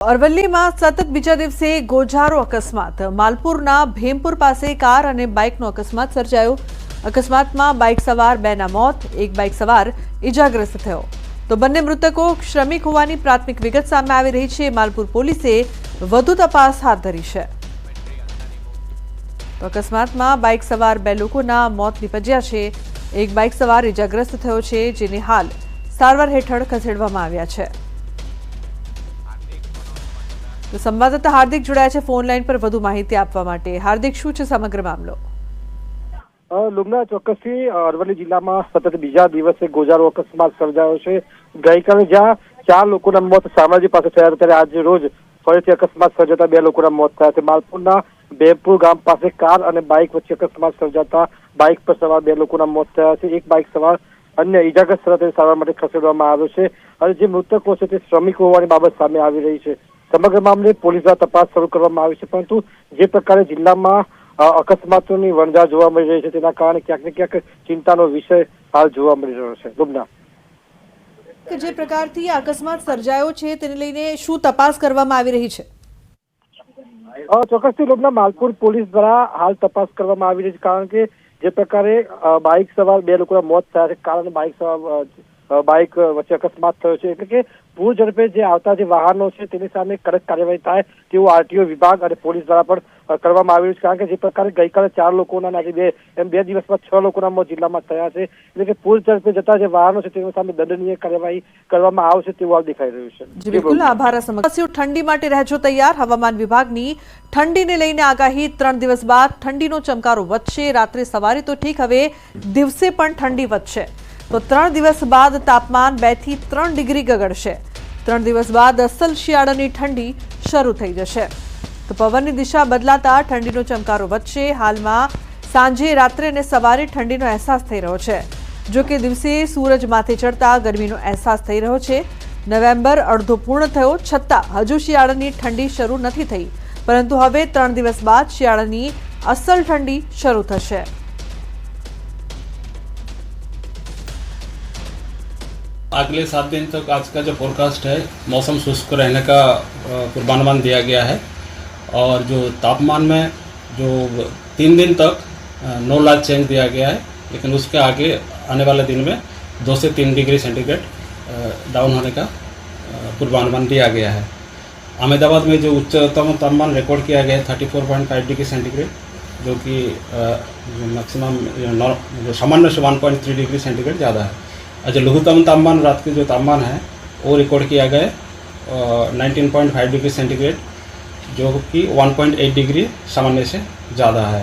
અરવલ્લીમાં સતત બીજા દિવસે ગોઝારો અકસ્માત। માલપુરના ભેમપુર પાસે કાર અને બાઇકનો અકસ્માત સર્જાયો। અકસ્માતમાં બાઇક સવાર બેના મોત, એક બાઇક સવાર ઇજાગ્રસ્ત થયો તો બંને મૃતકો શ્રમિક હોવાની પ્રાથમિક વિગત સામે આવી રહી છે। માલપુર પોલીસે વધુ તપાસ હાથ ધરી છે। તો અકસ્માતમાં બાઇક સવાર બે લોકોના મોત નિપજ્યા છે। એક બાઇક સવાર ઇજાગ્રસ્ત થયો છે, જેને હાલ સારવાર હેઠળ ખસેડવામાં આવ્યા છે। तो संवाददाता हार्दिक जोड़ाया है फोन लाइन पर વધુ માહિતી આપવા માટે। हार्दिक, શું છે સમગ્ર મામલો? લુમના ચોક્કસથી અરવલ્લી જિલ્લામાં સતત બીજા દિવસે ગોઝારો અકસ્માત સર્જાયો છે। ગઈકાલે જ્યાં 4 લોકોના મોત શામળાજી પાસે થયા ત્યારે આજે રોજ ફરીથી અકસ્માત સર્જાતા 2 લોકોના મોત થયા છે। માલપુરના ભેમપુર ગામ પાસે કાર અને બાઇક વચ્ચે અકસ્માત સર્જાતા બાઇક પર સવાર 2 લોકોના મોત થયા છે। એક બાઇક સવાર અન્ય ઇજાગ્રસ્ત થતા સારવાર માટે ખસેડવામાં આવ્યો છે અને જે મૃતકો છે તે શ્રમિકો હોવાની બાબત સામે આવી રહી છે। સમગ્ર મામલે પોલીસ દ્વારા તપાસ શરૂ કરવામાં આવી છે, પરંતુ જે પ્રકારે જિલ્લામાં અકસ્માતોની વણઝાર જોવા મળી રહી છે તેના કારણે ક્યાંક ને ક્યાંક ચિંતાનો વિષય હાલ જોવા મળી રહ્યો છે। લુમના, જે પ્રકારથી અકસ્માત સર્જાયો છે તેને લઈને શું તપાસ કરવામાં આવી રહી છે? ચોક્કસથી લુમના, માલપુર પોલીસ દ્વારા હાલ તપાસ કરવામાં આવી રહી છે, કારણ કે જે પ્રકારે બાઇક સવાર 2 લોકોના મોત થયા છે, કારણ બાઇક વચ્ચે અકસ્માત થયો છે, એટલે કે પૂર ઝડપે જે આવતા જે વાહનો છે તેની સામે કડક કાર્યવાહી થાય તેવું આરટીઓ વિભાગ અને પોલીસ દ્વારા પણ કરવામાં આવ્યું છે। કારણ કે જે પ્રકારે ગઈકાલે 4 લોકોના આજે 2 દિવસમાં 6 લોકોના મોત જિલ્લામાં થયા છે, એટલે કે પૂર ઝડપે જતા જે વાહનો છે તેની સામે દંડનીય કાર્યવાહી કરવામાં આવશે તેવું હાલ દેખાઈ રહ્યું છે। જી બિલકુલ, આભાર। ઠંડી માટે રહેજો તૈયાર। હવામાન વિભાગની ઠંડીને લઈને આગાહી। 3 દિવસ બાદ ઠંડીનો ચમકારો વધશે। રાત્રે સવારે તો ઠીક, હવે દિવસે પણ ઠંડી વધશે। તો 3 દિવસ બાદ તાપમાન 2 થી 3 ડિગ્રી ગગડશે। 3 દિવસ બાદ અસલ શિયાળાની ઠંડી શરૂ થઈ જશે। તો પવનની દિશા બદલાતા ઠંડીનો ચમકારો વધશે। હાલમાં સાંજે, રાત્રે અને સવારે ઠંડીનો અહેસાસ થઈ રહ્યો છે। જો કે દિવસે સૂરજ માથે ચડતા ગરમીનો અહેસાસ થઈ રહ્યો છે। નવેમ્બર અડધો પૂર્ણ થયો છતાં હજુ શિયાળાની ઠંડી શરૂ નથી થઈ, પરંતુ હવે 3 દિવસ બાદ શિયાળાની અસલ ઠંડી શરૂ થશે। अगले 7 दिन तक आज का जो फोरकास्ट है, मौसम शुष्क रहने का पूर्वानुमान दिया गया है और जो तापमान में जो 3 दिन तक नो लार्ज चेंज दिया गया है, लेकिन उसके आगे आने वाले दिन में 2 से 3 डिग्री सेंटीग्रेड डाउन होने का पूर्वानुमान दिया गया है। अहमदाबाद में जो उच्चतम तापमान रिकॉर्ड किया गया है 34.5 डिग्री सेंटीग्रेड, जो कि मैक्सिमम जो सामान्य से 1.3 डिग्री सेंटीग्रेड ज़्यादा है। जो लघुतम तापमान रात के जो तापमान है वो रिकॉर्ड किया गया 19.5 डिग्री सेंटीग्रेड, जो कि 1.8 डिग्री सामान्य से ज़्यादा है।